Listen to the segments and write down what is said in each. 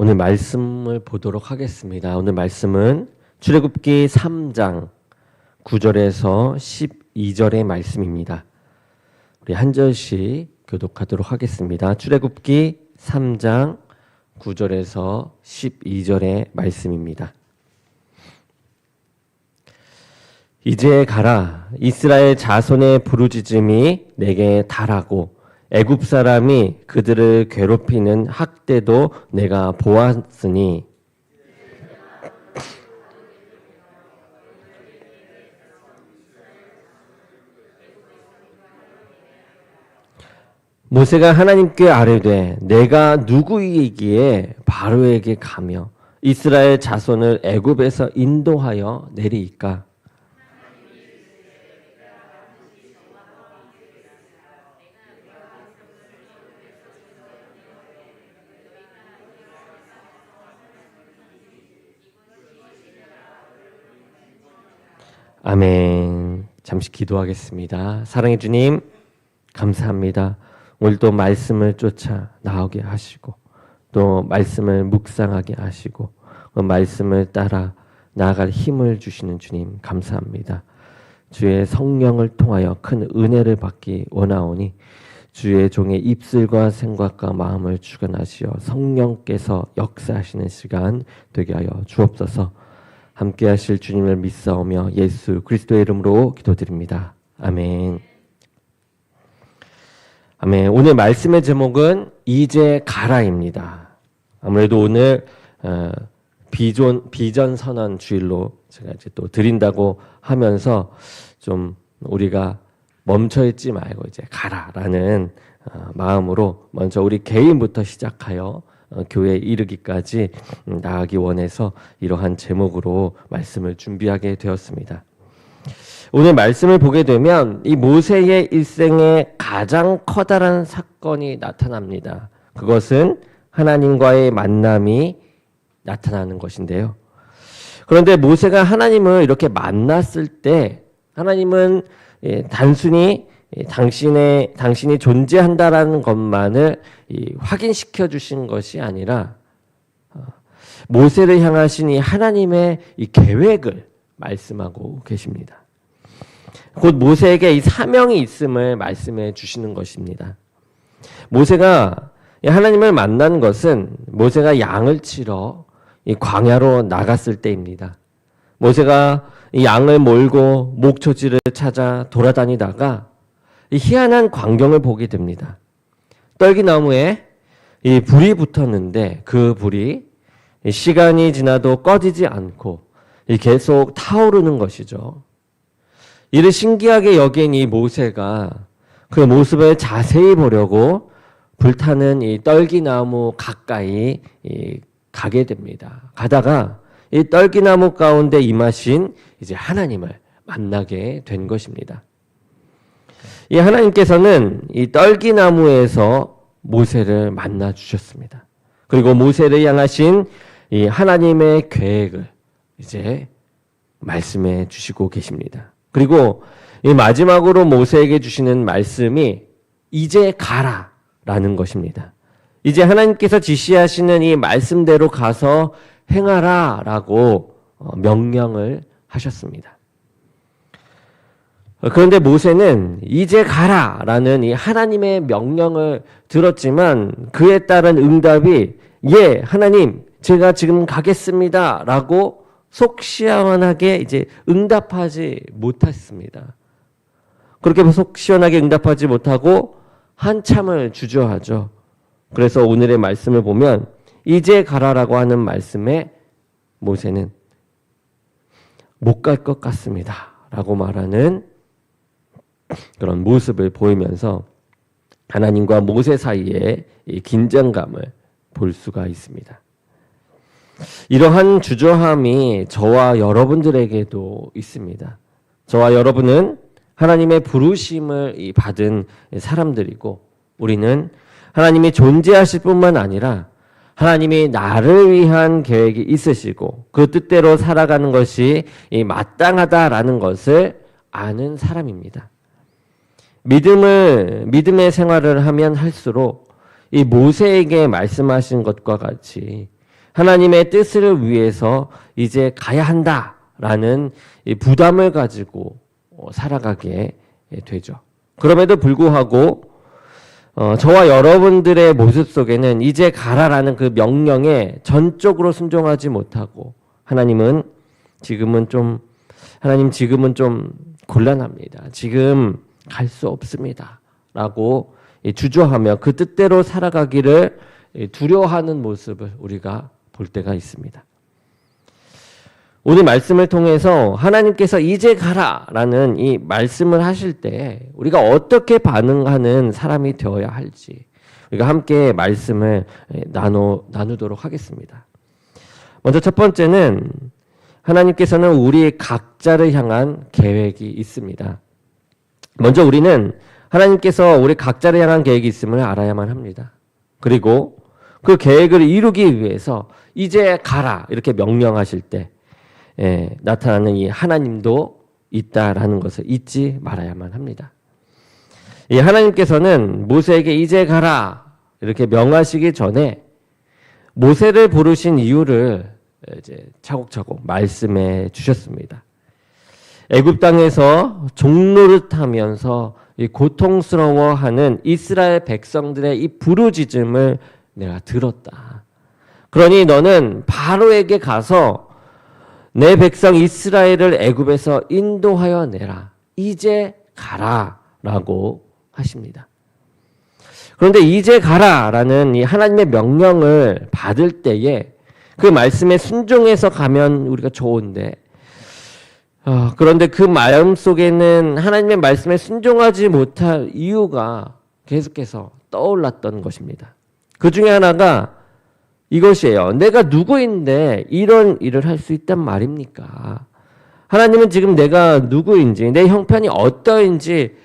오늘 말씀을 보도록 하겠습니다. 오늘 말씀은 출애굽기 3장 9절에서 12절의 말씀입니다. 우리 한 절씩 교독하도록 하겠습니다. 출애굽기 3장 9절에서 12절의 말씀입니다. 이제 가라. 이스라엘 자손의 부르짖음이 내게 달하고 애굽 사람이 그들을 괴롭히는 학대도 내가 보았으니 모세가 하나님께 아뢰되 내가 누구이기에 바로에게 가며 이스라엘 자손을 애굽에서 인도하여 내리이까. 아멘. 잠시 기도하겠습니다. 사랑해 주님, 감사합니다. 오늘도 말씀을 쫓아 나오게 하시고 또 말씀을 묵상하게 하시고 그 말씀을 따라 나아갈 힘을 주시는 주님 감사합니다. 주의 성령을 통하여 큰 은혜를 받기 원하오니 주의 종의 입술과 생각과 마음을 주관하시어 성령께서 역사하시는 시간 되게 하여 주옵소서. 함께 하실 주님을 믿사오며 예수 그리스도의 이름으로 기도드립니다. 아멘. 아멘. 오늘 말씀의 제목은 이제 가라입니다. 아무래도 오늘 비전 선언 주일로 제가 이제 또 드린다고 하면서 좀 우리가 멈춰 있지 말고 이제 가라라는 마음으로 먼저 우리 개인부터 시작하여 교회에 이르기까지 나아가기 원해서 이러한 제목으로 말씀을 준비하게 되었습니다. 오늘 말씀을 보게 되면 이 모세의 일생에 가장 커다란 사건이 나타납니다. 그것은 하나님과의 만남이 나타나는 것인데요. 그런데 모세가 하나님을 이렇게 만났을 때 하나님은 단순히 당신이 존재한다라는 것만을 확인시켜 주신 것이 아니라 모세를 향하신 이 하나님의 이 계획을 말씀하고 계십니다. 곧 모세에게 이 사명이 있음을 말씀해 주시는 것입니다. 모세가 하나님을 만난 것은 모세가 양을 치러 이 광야로 나갔을 때입니다. 모세가 이 양을 몰고 목초지를 찾아 돌아다니다가 이 희한한 광경을 보게 됩니다. 떨기나무에 이 불이 붙었는데 그 불이 시간이 지나도 꺼지지 않고 계속 타오르는 것이죠. 이를 신기하게 여긴 이 모세가 그 모습을 자세히 보려고 불타는 이 떨기나무 가까이 가게 됩니다. 가다가 이 떨기나무 가운데 임하신 이제 하나님을 만나게 된 것입니다. 이 하나님께서는 이 떨기나무에서 모세를 만나 주셨습니다. 그리고 모세를 향하신 이 하나님의 계획을 이제 말씀해 주시고 계십니다. 그리고 이 마지막으로 모세에게 주시는 말씀이 이제 가라라는 것입니다. 이제 하나님께서 지시하시는 이 말씀대로 가서 행하라라고 명령을 하셨습니다. 그런데 모세는 이제 가라라는 이 하나님의 명령을 들었지만 그에 따른 응답이 예, 하나님, 제가 지금 가겠습니다라고 속 시원하게 이제 응답하지 못했습니다. 그렇게 속 시원하게 응답하지 못하고 한참을 주저하죠. 그래서 오늘의 말씀을 보면 이제 가라라고 하는 말씀에 모세는 못 갈 것 같습니다라고 말하는 그런 모습을 보이면서 하나님과 모세 사이에 이 긴장감을 볼 수가 있습니다. 이러한 주저함이 저와 여러분들에게도 있습니다. 저와 여러분은 하나님의 부르심을 받은 사람들이고 우리는 하나님이 존재하실 뿐만 아니라 하나님이 나를 위한 계획이 있으시고 그 뜻대로 살아가는 것이 마땅하다라는 것을 아는 사람입니다. 믿음의 생활을 하면 할수록 이 모세에게 말씀하신 것과 같이 하나님의 뜻을 위해서 이제 가야 한다라는 이 부담을 가지고 살아가게 되죠. 그럼에도 불구하고 저와 여러분들의 모습 속에는 이제 가라라는 그 명령에 전적으로 순종하지 못하고 하나님 지금은 좀 곤란합니다. 지금 갈 수 없습니다. 라고 주저하며 그 뜻대로 살아가기를 두려워하는 모습을 우리가 볼 때가 있습니다. 오늘 말씀을 통해서 하나님께서 이제 가라라는 이 말씀을 하실 때 우리가 어떻게 반응하는 사람이 되어야 할지 우리가 함께 말씀을 나누도록 하겠습니다. 먼저 첫 번째는 하나님께서는 우리 각자를 향한 계획이 있습니다. 먼저 우리는 하나님께서 우리 각자를 향한 계획이 있음을 알아야만 합니다. 그리고 그 계획을 이루기 위해서 이제 가라 이렇게 명령하실 때 나타나는 이 하나님도 있다라는 것을 잊지 말아야만 합니다. 이 하나님께서는 모세에게 이제 가라 이렇게 명하시기 전에 모세를 부르신 이유를 이제 차곡차곡 말씀해 주셨습니다. 애굽 땅에서 종노릇하면서 이 고통스러워하는 이스라엘 백성들의 이 부르짖음을 내가 들었다. 그러니 너는 바로에게 가서 내 백성 이스라엘을 애굽에서 인도하여 내라. 이제 가라라고 하십니다. 그런데 이제 가라라는 이 하나님의 명령을 받을 때에 그 말씀에 순종해서 가면 우리가 좋은데 그런데 그 마음 속에는 하나님의 말씀에 순종하지 못할 이유가 계속해서 떠올랐던 것입니다. 그 중에 하나가 이것이에요. 내가 누구인데 이런 일을 할 수 있단 말입니까? 하나님은 지금 내가 누구인지 내 형편이 어떠인지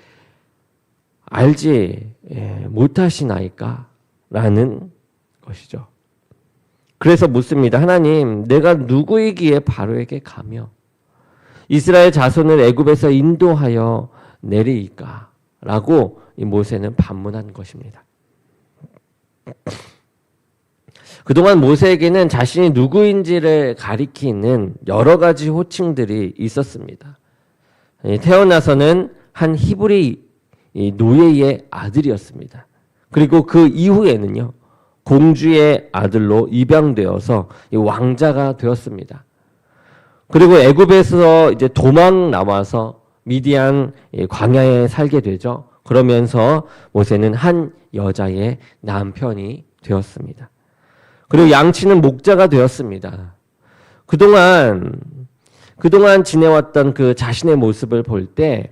알지 못하시나이까? 라는 것이죠. 그래서 묻습니다. 하나님, 내가 누구이기에 바로에게 가며 이스라엘 자손을 애굽에서 인도하여 내리이까? 라고 이 모세는 반문한 것입니다. 그동안 모세에게는 자신이 누구인지를 가리키는 여러 가지 호칭들이 있었습니다. 태어나서는 한 히브리 노예의 아들이었습니다. 그리고 그 이후에는요, 공주의 아들로 입양되어서 왕자가 되었습니다. 그리고 애굽에서 이제 도망 나와서 미디안 광야에 살게 되죠. 그러면서 모세는 한 여자의 남편이 되었습니다. 그리고 양치는 목자가 되었습니다. 그동안 지내왔던 그 자신의 모습을 볼 때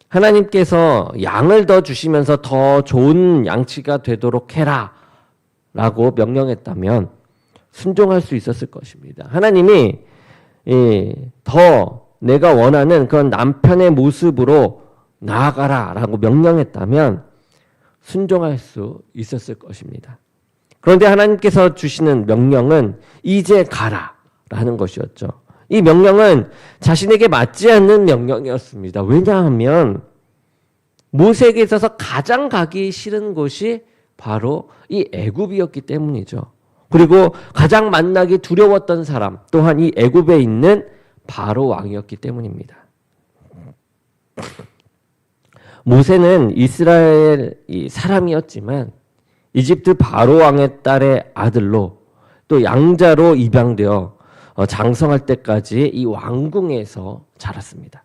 하나님께서 양을 더 주시면서 더 좋은 양치가 되도록 해라 라고 명령했다면 순종할 수 있었을 것입니다. 하나님이 더 내가 원하는 그런 남편의 모습으로 나아가라 라고 명령했다면 순종할 수 있었을 것입니다. 그런데 하나님께서 주시는 명령은 이제 가라 라는 것이었죠. 이 명령은 자신에게 맞지 않는 명령이었습니다. 왜냐하면 모세에게 있어서 가장 가기 싫은 곳이 바로 이 애굽이었기 때문이죠. 그리고 가장 만나기 두려웠던 사람 또한 이 애굽에 있는 바로 왕이었기 때문입니다. 모세는 이스라엘 사람이었지만 이집트 바로 왕의 딸의 아들로 또 양자로 입양되어 장성할 때까지 이 왕궁에서 자랐습니다.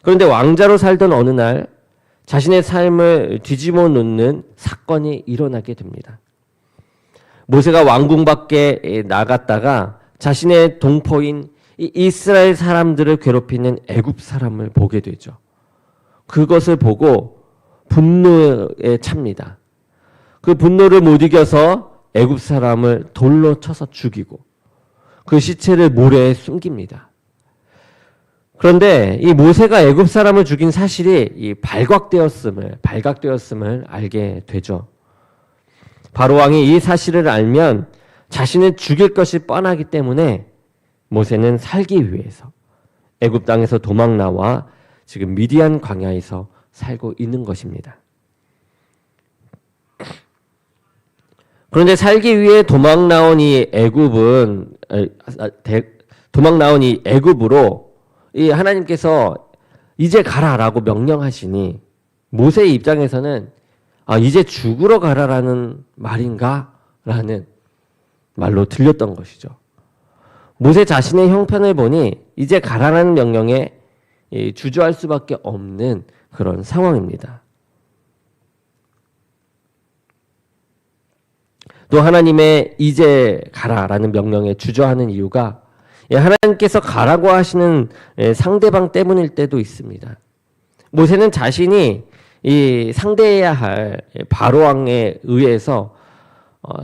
그런데 왕자로 살던 어느 날 자신의 삶을 뒤집어 놓는 사건이 일어나게 됩니다. 모세가 왕궁 밖에 나갔다가 자신의 동포인 이 이스라엘 사람들을 괴롭히는 애굽 사람을 보게 되죠. 그것을 보고 분노에 찹니다. 그 분노를 못 이겨서 애굽 사람을 돌로 쳐서 죽이고 그 시체를 모래에 숨깁니다. 그런데 이 모세가 애굽 사람을 죽인 사실이 발각되었음을 알게 되죠. 바로 왕이 이 사실을 알면 자신을 죽일 것이 뻔하기 때문에 모세는 살기 위해서 애굽 땅에서 도망 나와 지금 미디안 광야에서 살고 있는 것입니다. 그런데 살기 위해 도망 나온 이 애굽으로 이 하나님께서 이제 가라라고 명령하시니 모세의 입장에서는 이제 죽으러 가라라는 말인가라는 말로 들렸던 것이죠. 모세 자신의 형편을 보니 이제 가라라는 명령에 주저할 수밖에 없는 그런 상황입니다. 또 하나님의 이제 가라라는 명령에 주저하는 이유가 하나님께서 가라고 하시는 상대방 때문일 때도 있습니다. 모세는 자신이 이 상대해야 할 바로왕에 의해서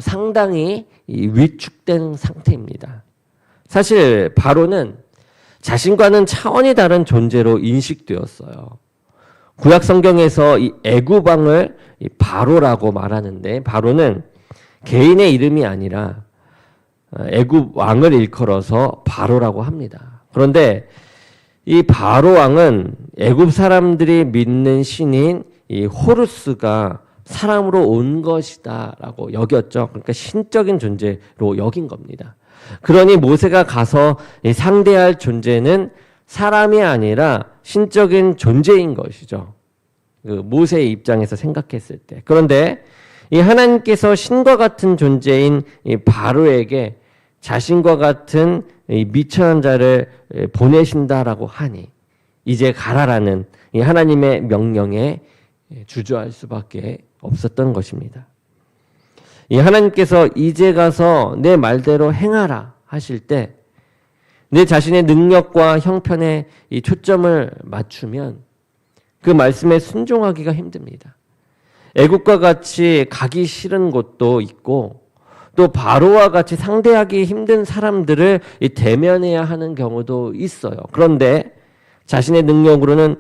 상당히 위축된 상태입니다. 사실 바로는 자신과는 차원이 다른 존재로 인식되었어요. 구약 성경에서 이 애굽 왕을 바로라고 말하는데 바로는 개인의 이름이 아니라 애굽 왕을 일컬어서 바로라고 합니다. 그런데 이 바로 왕은 애굽 사람들이 믿는 신인 이 호루스가 사람으로 온 것이다라고 여겼죠. 그러니까 신적인 존재로 여긴 겁니다. 그러니 모세가 가서 상대할 존재는 사람이 아니라 신적인 존재인 것이죠. 그 모세의 입장에서 생각했을 때. 그런데 이 하나님께서 신과 같은 존재인 이 바로에게 자신과 같은 이 미천한 자를 보내신다라고 하니 이제 가라라는 이 하나님의 명령에 주저할 수밖에 없었던 것입니다. 이 하나님께서 이제 가서 내 말대로 행하라 하실 때 내 자신의 능력과 형편에 이 초점을 맞추면 그 말씀에 순종하기가 힘듭니다. 애국과 같이 가기 싫은 곳도 있고 또 바로와 같이 상대하기 힘든 사람들을 대면해야 하는 경우도 있어요. 그런데 자신의 능력으로는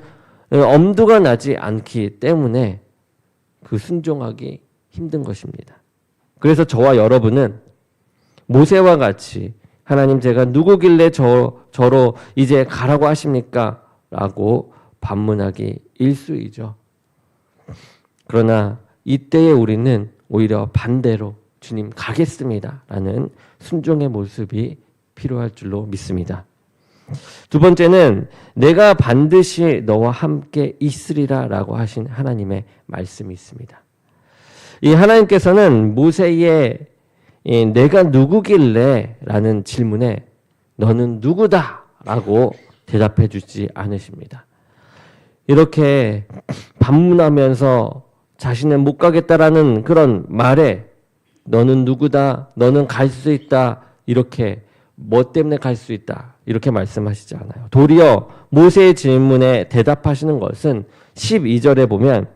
엄두가 나지 않기 때문에 그 순종하기 힘든 것입니다. 그래서 저와 여러분은 모세와 같이 하나님 제가 누구길래 저로 이제 가라고 하십니까? 라고 반문하기 일쑤이죠. 그러나 이때에 우리는 오히려 반대로 주님 가겠습니다 라는 순종의 모습이 필요할 줄로 믿습니다. 두 번째는 내가 반드시 너와 함께 있으리라 라고 하신 하나님의 말씀이 있습니다. 이 하나님께서는 모세의 내가 누구길래 라는 질문에 너는 누구다 라고 대답해 주지 않으십니다. 이렇게 반문하면서 자신은 못 가겠다라는 그런 말에 너는 누구다, 너는 갈 수 있다, 이렇게 뭐 때문에 갈 수 있다 이렇게 말씀하시지 않아요. 도리어 모세의 질문에 대답하시는 것은 12절에 보면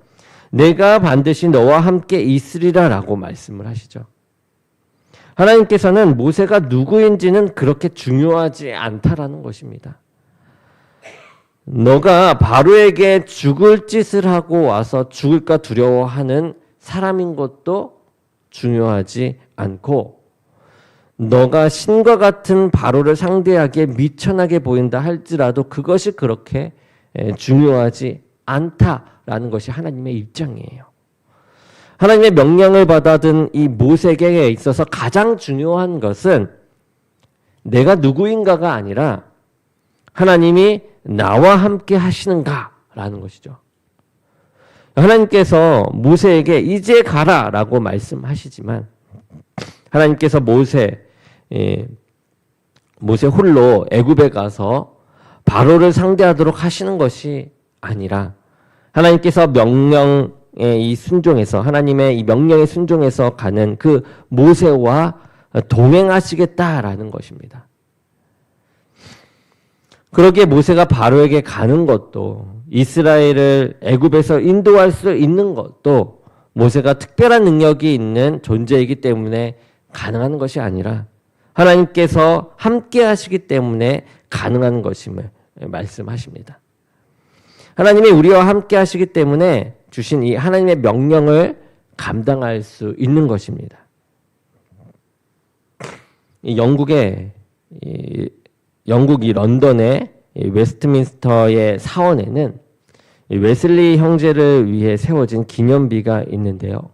내가 반드시 너와 함께 있으리라 라고 말씀을 하시죠. 하나님께서는 모세가 누구인지는 그렇게 중요하지 않다라는 것입니다. 너가 바로에게 죽을 짓을 하고 와서 죽을까 두려워하는 사람인 것도 중요하지 않고 너가 신과 같은 바로를 상대하기에 미천하게 보인다 할지라도 그것이 그렇게 중요하지 않다라는 것이 하나님의 입장이에요. 하나님의 명령을 받아든 이 모세에게 있어서 가장 중요한 것은 내가 누구인가가 아니라 하나님이 나와 함께 하시는가라는 것이죠. 하나님께서 모세에게 이제 가라라고 말씀하시지만 하나님께서 모세 홀로 애굽에 가서 바로를 상대하도록 하시는 것이 아니라 하나님께서 명령에 이 순종해서 하나님의 이 명령에 순종해서 가는 그 모세와 동행하시겠다라는 것입니다. 그러기에 모세가 바로에게 가는 것도 이스라엘을 애굽에서 인도할 수 있는 것도 모세가 특별한 능력이 있는 존재이기 때문에 가능한 것이 아니라 하나님께서 함께 하시기 때문에 가능한 것임을 말씀하십니다. 하나님이 우리와 함께 하시기 때문에 주신 이 하나님의 명령을 감당할 수 있는 것입니다. 영국이 런던의 웨스트민스터의 사원에는 웨슬리 형제를 위해 세워진 기념비가 있는데요.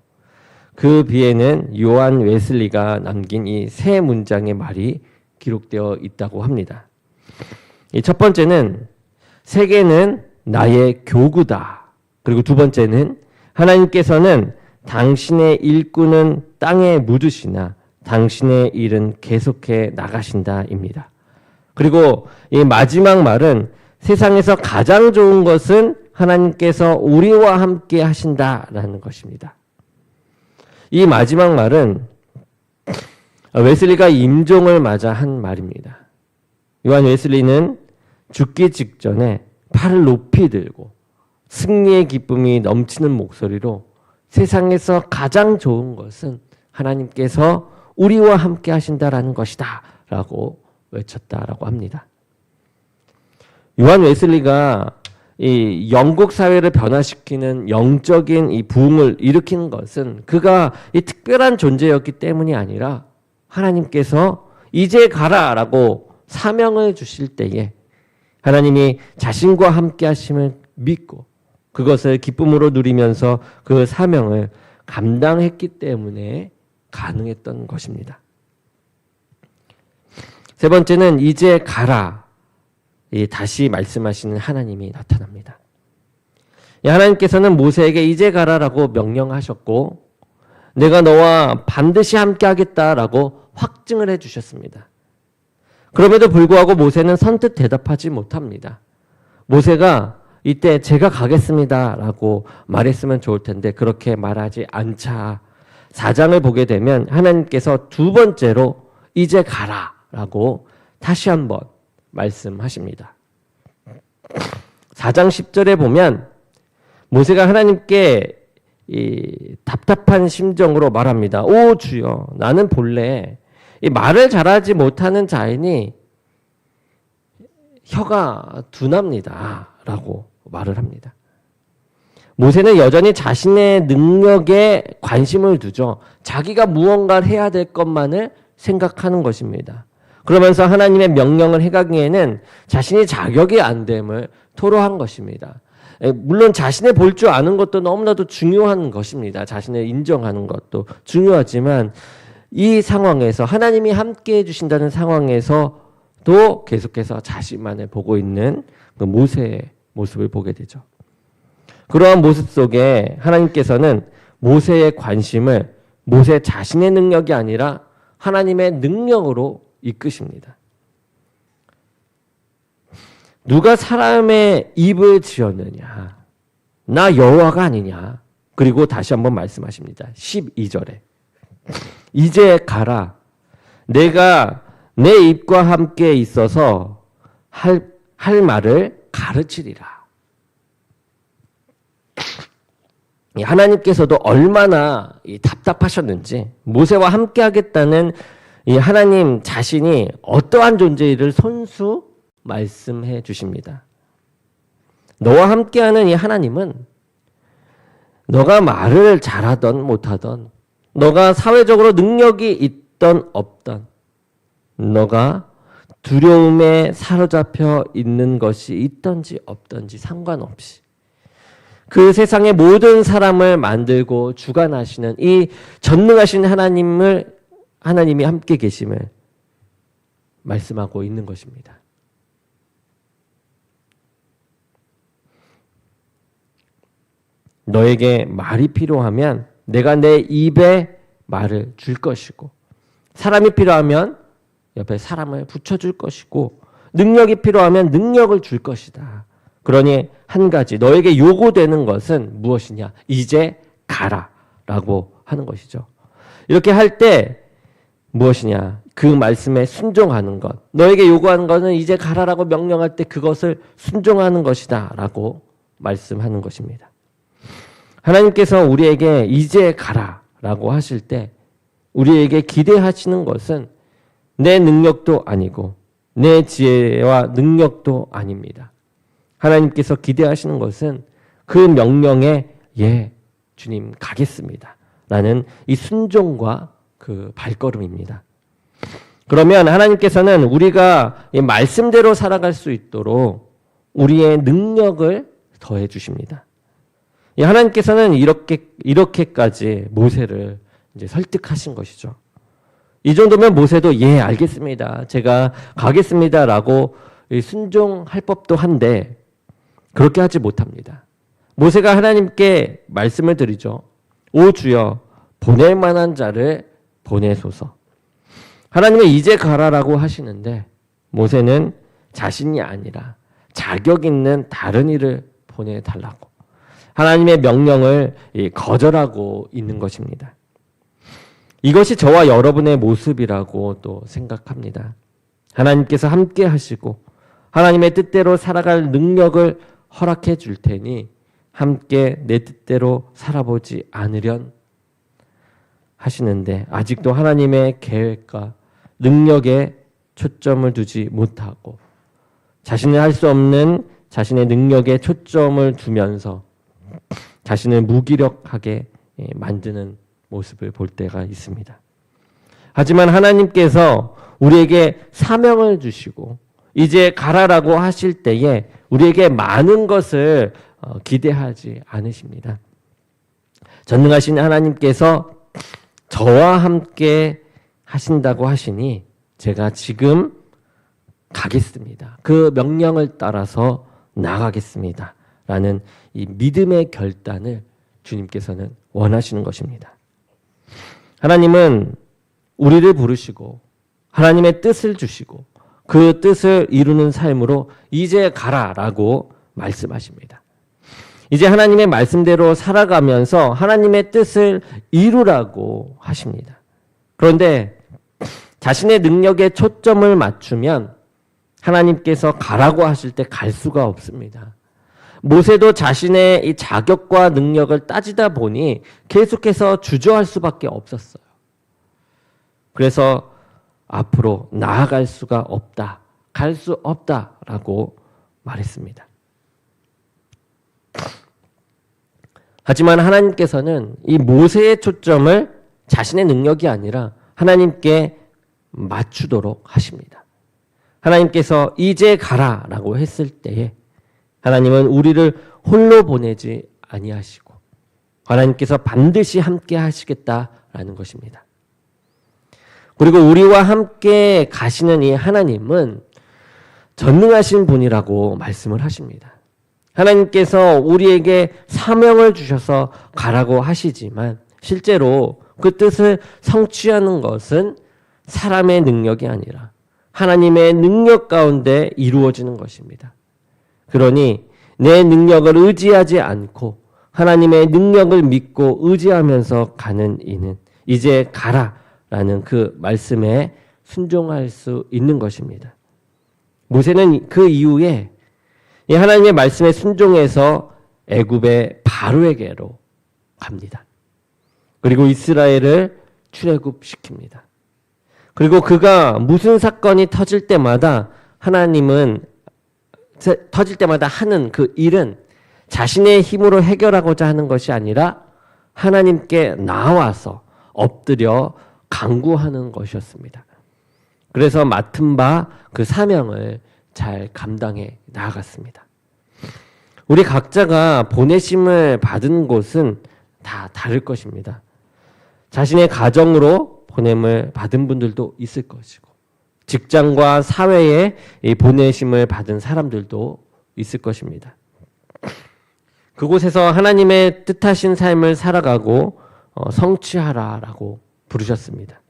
그 비에는 요한 웨슬리가 남긴 이 세 문장의 말이 기록되어 있다고 합니다. 이 첫 번째는 세계는 나의 교구다. 그리고 두 번째는 하나님께서는 당신의 일꾼은 땅에 묻으시나 당신의 일은 계속해 나가신다입니다. 그리고 이 마지막 말은 세상에서 가장 좋은 것은 하나님께서 우리와 함께 하신다라는 것입니다. 이 마지막 말은 웨슬리가 임종을 맞아 한 말입니다. 요한 웨슬리는 죽기 직전에 팔을 높이 들고 승리의 기쁨이 넘치는 목소리로 세상에서 가장 좋은 것은 하나님께서 우리와 함께 하신다라는 것이다 라고 외쳤다라고 합니다. 요한 웨슬리가 이 영국 사회를 변화시키는 영적인 이 부흥을 일으키는 것은 그가 이 특별한 존재였기 때문이 아니라 하나님께서 이제 가라라고 사명을 주실 때에 하나님이 자신과 함께 하심을 믿고 그것을 기쁨으로 누리면서 그 사명을 감당했기 때문에 가능했던 것입니다. 세 번째는 이제 가라. 다시 말씀하시는 하나님이 나타납니다. 하나님께서는 모세에게 이제 가라라고 명령하셨고 내가 너와 반드시 함께 하겠다라고 확증을 해주셨습니다. 그럼에도 불구하고 모세는 선뜻 대답하지 못합니다. 모세가 이때 제가 가겠습니다라고 말했으면 좋을 텐데 그렇게 말하지 않자 4장을 보게 되면 하나님께서 두 번째로 이제 가라라고 다시 한번 말씀하십니다. 4장 10절에 보면 모세가 하나님께 이 답답한 심정으로 말합니다. 오 주여, 나는 본래 이 말을 잘하지 못하는 자이니 혀가 둔합니다 라고 말을 합니다. 모세는 여전히 자신의 능력에 관심을 두죠. 자기가 무언가를 해야 될 것만을 생각하는 것입니다. 그러면서 하나님의 명령을 해가기에는 자신이 자격이 안 됨을 토로한 것입니다. 물론 자신의 볼 줄 아는 것도 너무나도 중요한 것입니다. 자신을 인정하는 것도 중요하지만 이 상황에서 하나님이 함께 해주신다는 상황에서도 계속해서 자신만을 보고 있는 그 모세의 모습을 보게 되죠. 그러한 모습 속에 하나님께서는 모세의 관심을 모세 자신의 능력이 아니라 하나님의 능력으로 이끄십니다. 누가 사람의 입을 지었느냐? 나 여호와가 아니냐? 그리고 다시 한번 말씀하십니다. 12절에 이제 가라. 내가 내 입과 함께 있어서 할 말을 가르치리라. 하나님께서도 얼마나 답답하셨는지 모세와 함께 하겠다는 이 하나님 자신이 어떠한 존재를 손수 말씀해 주십니다. 너와 함께하는 이 하나님은 너가 말을 잘하던 못하던 너가 사회적으로 능력이 있던 없던 너가 두려움에 사로잡혀 있는 것이 있던지 없던지 상관없이 그 세상의 모든 사람을 만들고 주관하시는 이 전능하신 하나님이 함께 계심을 말씀하고 있는 것입니다. 너에게 말이 필요하면 내가 내 입에 말을 줄 것이고 사람이 필요하면 옆에 사람을 붙여줄 것이고 능력이 필요하면 능력을 줄 것이다. 그러니 한 가지 너에게 요구되는 것은 무엇이냐? 이제 가라라고 하는 것이죠. 이렇게 할 때 무엇이냐? 그 말씀에 순종하는 것. 너에게 요구하는 것은 이제 가라라고 명령할 때 그것을 순종하는 것이다 라고 말씀하는 것입니다. 하나님께서 우리에게 이제 가라라고 하실 때 우리에게 기대하시는 것은 내 능력도 아니고 내 지혜와 능력도 아닙니다. 하나님께서 기대하시는 것은 그 명령에 예, 주님 가겠습니다 라는 이 순종과 그 발걸음입니다. 그러면 하나님께서는 우리가 이 말씀대로 살아갈 수 있도록 우리의 능력을 더해 주십니다. 하나님께서는 이렇게까지 모세를 이제 설득하신 것이죠. 이 정도면 모세도 예, 알겠습니다. 제가 가겠습니다라고 순종할 법도 한데 그렇게 하지 못합니다. 모세가 하나님께 말씀을 드리죠. 오 주여, 보낼 만한 자를 보내소서. 하나님은 이제 가라라고 하시는데 모세는 자신이 아니라 자격 있는 다른 이를 보내달라고 하나님의 명령을 거절하고 있는 것입니다. 이것이 저와 여러분의 모습이라고 또 생각합니다. 하나님께서 함께 하시고 하나님의 뜻대로 살아갈 능력을 허락해 줄 테니 함께 내 뜻대로 살아보지 않으련 하시는데 아직도 하나님의 계획과 능력에 초점을 두지 못하고 자신이 할 수 없는 자신의 능력에 초점을 두면서 자신을 무기력하게 만드는 모습을 볼 때가 있습니다. 하지만 하나님께서 우리에게 사명을 주시고 이제 가라라고 하실 때에 우리에게 많은 것을 기대하지 않으십니다. 전능하신 하나님께서 저와 함께 하신다고 하시니 제가 지금 가겠습니다. 그 명령을 따라서 나가겠습니다. 라는 이 믿음의 결단을 주님께서는 원하시는 것입니다. 하나님은 우리를 부르시고 하나님의 뜻을 주시고 그 뜻을 이루는 삶으로 이제 가라라고 말씀하십니다. 이제 하나님의 말씀대로 살아가면서 하나님의 뜻을 이루라고 하십니다. 그런데 자신의 능력에 초점을 맞추면 하나님께서 가라고 하실 때 갈 수가 없습니다. 모세도 자신의 이 자격과 능력을 따지다 보니 계속해서 주저할 수밖에 없었어요. 그래서 앞으로 나아갈 수가 없다, 갈 수 없다라고 말했습니다. 하지만 하나님께서는 이 모세의 초점을 자신의 능력이 아니라 하나님께 맞추도록 하십니다. 하나님께서 이제 가라라고 했을 때에 하나님은 우리를 홀로 보내지 아니하시고 하나님께서 반드시 함께 하시겠다라는 것입니다. 그리고 우리와 함께 가시는 이 하나님은 전능하신 분이라고 말씀을 하십니다. 하나님께서 우리에게 사명을 주셔서 가라고 하시지만 실제로 그 뜻을 성취하는 것은 사람의 능력이 아니라 하나님의 능력 가운데 이루어지는 것입니다. 그러니 내 능력을 의지하지 않고 하나님의 능력을 믿고 의지하면서 가는 이는 이제 가라라는 그 말씀에 순종할 수 있는 것입니다. 모세는 그 이후에 이 하나님의 말씀에 순종해서 애굽의 바로에게로 갑니다. 그리고 이스라엘을 출애굽시킵니다. 그리고 그가 무슨 사건이 터질 때마다 하는 그 일은 자신의 힘으로 해결하고자 하는 것이 아니라 하나님께 나와서 엎드려 간구하는 것이었습니다. 그래서 맡은 바 그 사명을 잘 감당해 나아갔습니다. 우리 각자가 보내심을 받은 곳은 다 다를 것입니다. 자신의 가정으로 보냄을 받은 분들도 있을 것이고 직장과 사회에 보내심을 받은 사람들도 있을 것입니다. 그곳에서 하나님의 뜻하신 삶을 살아가고 성취하라라고 부르셨습니다.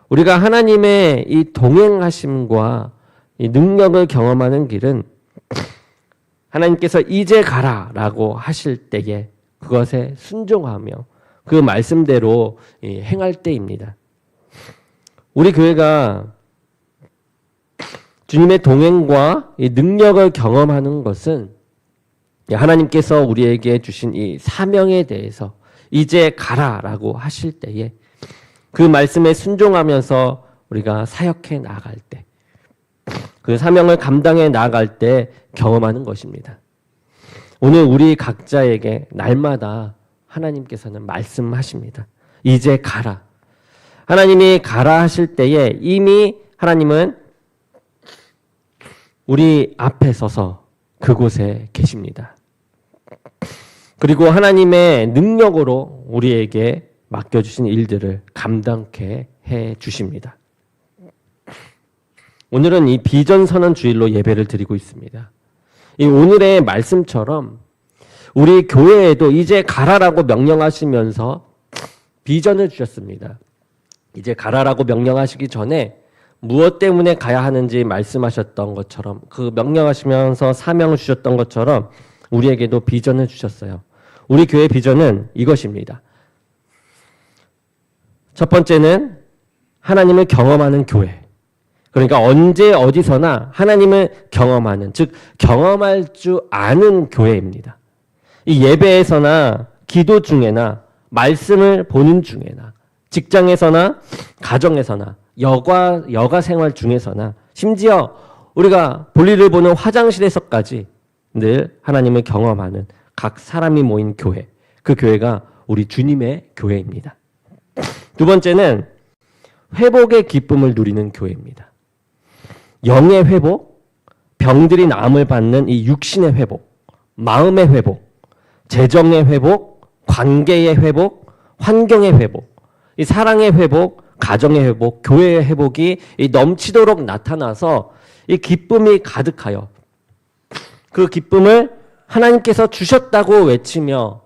우리가 하나님의 이 동행하심과 이 능력을 경험하는 길은 하나님께서 이제 가라라고 하실 때에 그것에 순종하며 그 말씀대로 행할 때입니다. 우리 교회가 주님의 동행과 이 능력을 경험하는 것은 하나님께서 우리에게 주신 이 사명에 대해서 이제 가라라고 하실 때에 그 말씀에 순종하면서 우리가 사역해 나아갈 때, 그 사명을 감당해 나아갈 때 경험하는 것입니다. 오늘 우리 각자에게 날마다 하나님께서는 말씀하십니다. 이제 가라. 하나님이 가라 하실 때에 이미 하나님은 우리 앞에 서서 그곳에 계십니다. 그리고 하나님의 능력으로 우리에게 맡겨주신 일들을 감당케 해 주십니다. 오늘은 이 비전 선언 주일로 예배를 드리고 있습니다. 이 오늘의 말씀처럼 우리 교회에도 이제 가라라고 명령하시면서 비전을 주셨습니다. 이제 가라라고 명령하시기 전에 무엇 때문에 가야 하는지 말씀하셨던 것처럼, 그 명령하시면서 사명을 주셨던 것처럼 우리에게도 비전을 주셨어요. 우리 교회 비전은 이것입니다. 첫 번째는 하나님을 경험하는 교회. 그러니까 언제 어디서나 하나님을 경험하는, 즉 경험할 줄 아는 교회입니다. 이 예배에서나 기도 중에나 말씀을 보는 중에나 직장에서나 가정에서나 여가 생활 중에서나 심지어 우리가 볼일을 보는 화장실에서까지 늘 하나님을 경험하는 각 사람이 모인 교회, 그 교회가 우리 주님의 교회입니다. 두 번째는 회복의 기쁨을 누리는 교회입니다. 영의 회복, 병들이 나음을 받는 이 육신의 회복, 마음의 회복, 재정의 회복, 관계의 회복, 환경의 회복, 이 사랑의 회복, 가정의 회복, 교회의 회복이 넘치도록 나타나서 이 기쁨이 가득하여 그 기쁨을 하나님께서 주셨다고 외치며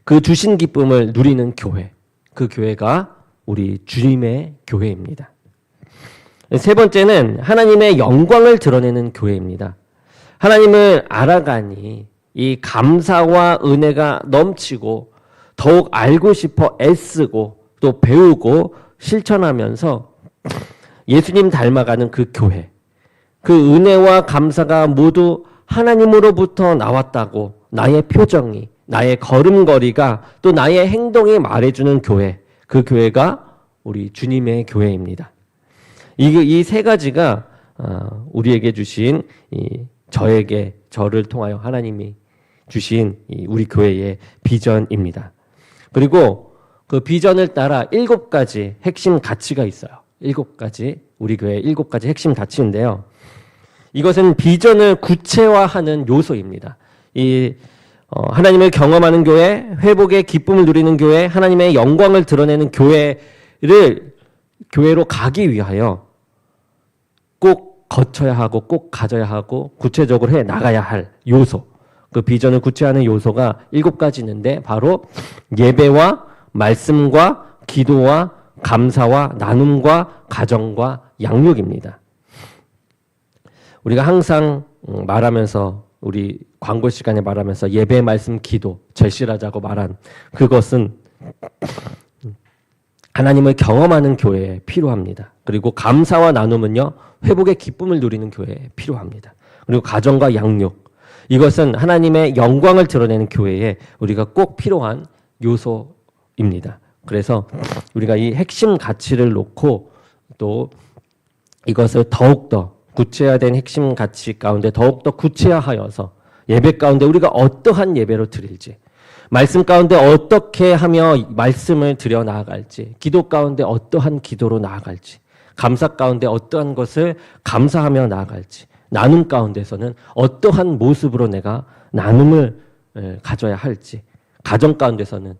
그 주신 기쁨을 누리는 교회, 그 교회가 우리 주님의 교회입니다. 세 번째는 하나님의 영광을 드러내는 교회입니다. 하나님을 알아가니 이 감사와 은혜가 넘치고 더욱 알고 싶어 애쓰고 또 배우고 실천하면서 예수님 닮아가는 그 교회, 그 은혜와 감사가 모두 하나님으로부터 나왔다고 나의 표정이, 나의 걸음걸이가 또 나의 행동이 말해주는 교회, 그 교회가 우리 주님의 교회입니다. 이 세 가지가 우리에게 주신 저를 통하여 하나님이 주신 우리 교회의 비전입니다. 그리고 그 비전을 따라 7가지 핵심 가치가 있어요. 7가지, 우리 교회의 7가지 핵심 가치인데요. 이것은 비전을 구체화하는 요소입니다. 하나님을 경험하는 교회, 회복의 기쁨을 누리는 교회, 하나님의 영광을 드러내는 교회로 가기 위하여 꼭 거쳐야 하고 꼭 가져야 하고 구체적으로 해 나가야 할 요소, 그 비전을 구체화하는 요소가 7가지 있는데 바로 예배와 말씀과 기도와 감사와 나눔과 가정과 양육입니다. 우리가 항상 말하면서 우리 광고 시간에 말하면서 예배, 말씀, 기도 절실하자고 말한 그것은 하나님을 경험하는 교회에 필요합니다. 그리고 감사와 나눔은요, 회복의 기쁨을 누리는 교회에 필요합니다. 그리고 가정과 양육, 이것은 하나님의 영광을 드러내는 교회에 우리가 꼭 필요한 요소입니다. 그래서 우리가 이 핵심 가치를 놓고 또 이것을 더욱더 구체화된 핵심 가치 가운데 더욱더 구체화하여서 예배 가운데 우리가 어떠한 예배로 드릴지, 말씀 가운데 어떻게 하며 말씀을 드려 나아갈지, 기도 가운데 어떠한 기도로 나아갈지, 감사 가운데 어떠한 것을 감사하며 나아갈지, 나눔 가운데서는 어떠한 모습으로 내가 나눔을 가져야 할지, 가정 가운데서는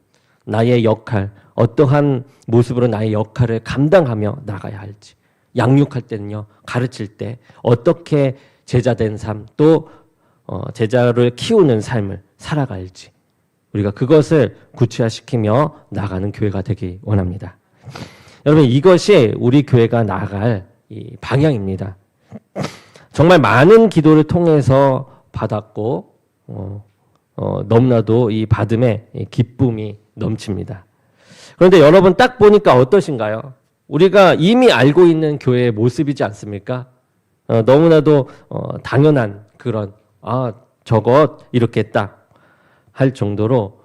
나의 역할, 어떠한 모습으로 나의 역할을 감당하며 나가야 할지, 양육할 때는요, 가르칠 때 어떻게 제자된 삶, 또 제자를 키우는 삶을 살아갈지, 우리가 그것을 구체화시키며 나가는 교회가 되기 원합니다. 여러분, 이것이 우리 교회가 나아갈 이 방향입니다. 정말 많은 기도를 통해서 받았고 너무나도 이 받음에 기쁨이 넘칩니다. 그런데 여러분 딱 보니까 어떠신가요? 우리가 이미 알고 있는 교회의 모습이지 않습니까? 너무나도 당연한 그런 저것 이렇게 딱 할 정도로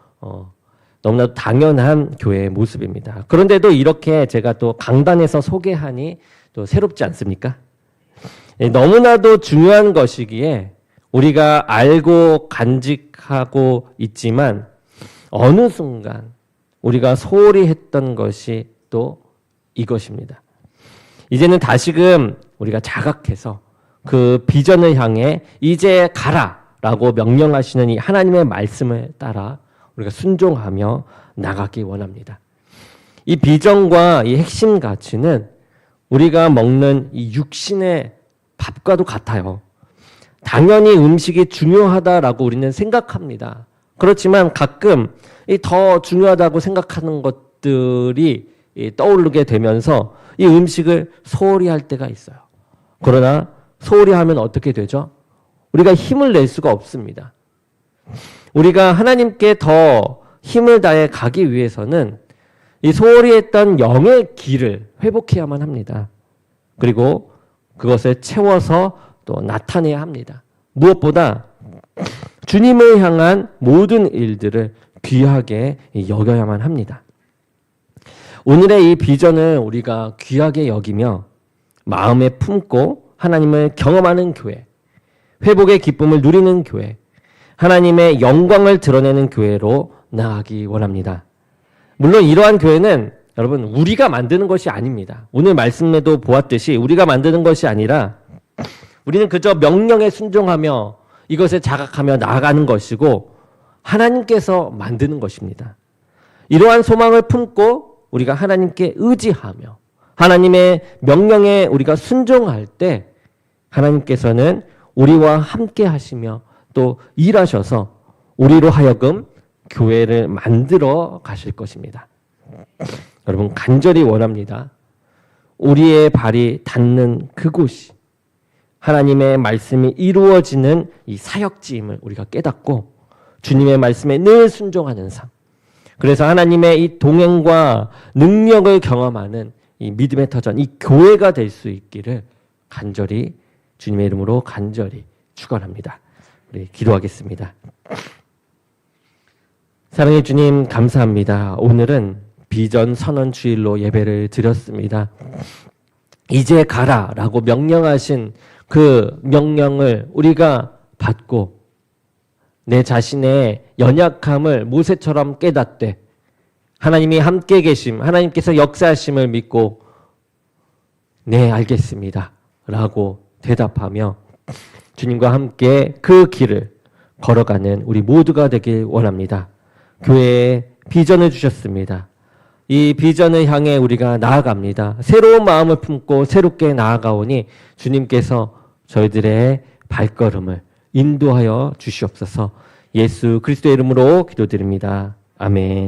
너무나도 당연한 교회의 모습입니다. 그런데도 이렇게 제가 또 강단에서 소개하니 또 새롭지 않습니까? 너무나도 중요한 것이기에 우리가 알고 간직하고 있지만 어느 순간 우리가 소홀히 했던 것이 또 이것입니다. 이제는 다시금 우리가 자각해서 그 비전을 향해 이제 가라라고 명령하시는 이 하나님의 말씀을 따라 우리가 순종하며 나가기 원합니다. 이 비전과 이 핵심 가치는 우리가 먹는 이 육신의 밥과도 같아요. 당연히 음식이 중요하다라고 우리는 생각합니다. 그렇지만 가끔 이 더 중요하다고 생각하는 것들이 떠오르게 되면서 이 음식을 소홀히 할 때가 있어요. 그러나 소홀히 하면 어떻게 되죠? 우리가 힘을 낼 수가 없습니다. 우리가 하나님께 더 힘을 다해 가기 위해서는 이 소홀히 했던 영의 길을 회복해야만 합니다. 그리고 그것을 채워서 또 나타내야 합니다. 무엇보다 주님을 향한 모든 일들을 귀하게 여겨야만 합니다. 오늘의 이 비전을 우리가 귀하게 여기며 마음에 품고 하나님을 경험하는 교회, 회복의 기쁨을 누리는 교회, 하나님의 영광을 드러내는 교회로 나아가기 원합니다. 물론 이러한 교회는 여러분 우리가 만드는 것이 아닙니다. 오늘 말씀에도 보았듯이 우리가 만드는 것이 아니라 우리는 그저 명령에 순종하며 이것에 자각하며 나아가는 것이고 하나님께서 만드는 것입니다. 이러한 소망을 품고 우리가 하나님께 의지하며 하나님의 명령에 우리가 순종할 때 하나님께서는 우리와 함께 하시며 또 일하셔서 우리로 하여금 교회를 만들어 가실 것입니다. 여러분 간절히 원합니다. 우리의 발이 닿는 그곳이 하나님의 말씀이 이루어지는 이 사역지임을 우리가 깨닫고 주님의 말씀에 늘 순종하는 삶. 그래서 하나님의 이 동행과 능력을 경험하는 이 믿음의 터전, 이 교회가 될 수 있기를 간절히 주님의 이름으로 간절히 축원합니다. 우리 기도하겠습니다. 사랑의 주님 감사합니다. 오늘은 비전 선언 주일로 예배를 드렸습니다. 이제 가라라고 명령하신 그 명령을 우리가 받고 내 자신의 연약함을 모세처럼 깨닫되 하나님이 함께 계심, 하나님께서 역사하심을 믿고 네 알겠습니다 라고 대답하며 주님과 함께 그 길을 걸어가는 우리 모두가 되길 원합니다. 교회에 비전을 주셨습니다. 이 비전을 향해 우리가 나아갑니다. 새로운 마음을 품고 새롭게 나아가오니 주님께서 저희들의 발걸음을 인도하여 주시옵소서. 예수 그리스도의 이름으로 기도드립니다. 아멘.